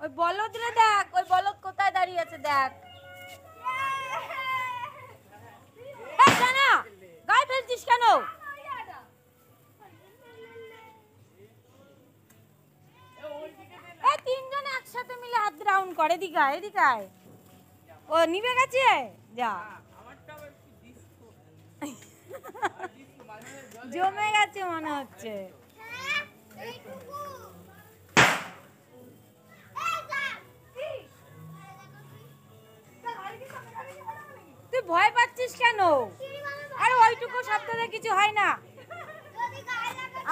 ওই বলদ রে দেখ, ওই বলদ কোথায় দাঁড়িয়ে আছে দেখ। গায়ে ফেলছিস কেন? তিনজনে একসাথে মিলে হাত রাউন্ড করে। এদিকে ও নিভে গেছে যা। জমে গেছে মনে হচ্ছে। তুই ভয় পাচ্ছিস কেন? আরে ওইটুকু শব্দে কিছু হয় না।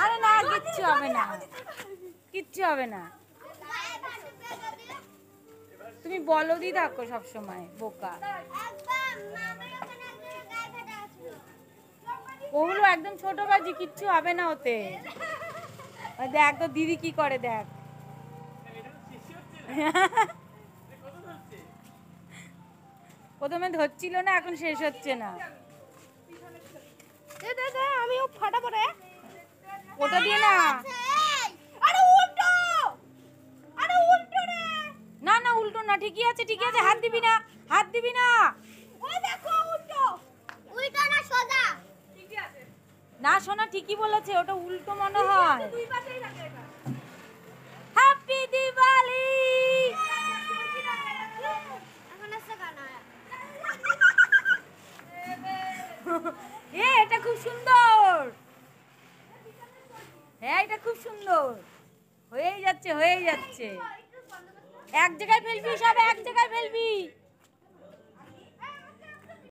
আরে না, কিচ্ছু হবে না, কিচ্ছু হবে না। তুমি বলদি থাকো সবসময়, বোকা। ওগুলো একদম ছোট বাজি, কিচ্ছু হবে না ওতে। দেখ তো দিদি কি করে দেখ। প্রথমে ধরছিল না, এখন শেষ হচ্ছে না। আমিও ফাটাবো রে। ওটা দিয়ে না। না না, উল্টো না, ঠিকই আছে, ঠিকই আছে। হাত দিবি না, হাত দিবি না। না শোনা, ঠিকই বলেছে, ওটা উল্টো মনে হয়। হ্যাপি দিওয়ালি। এটা খুব সুন্দর। হ্যাঁ, এটা খুব সুন্দর। হয়েই যাচ্ছে। এক জায়গায় ফেলবি, সব এক জায়গায় ফেলবি।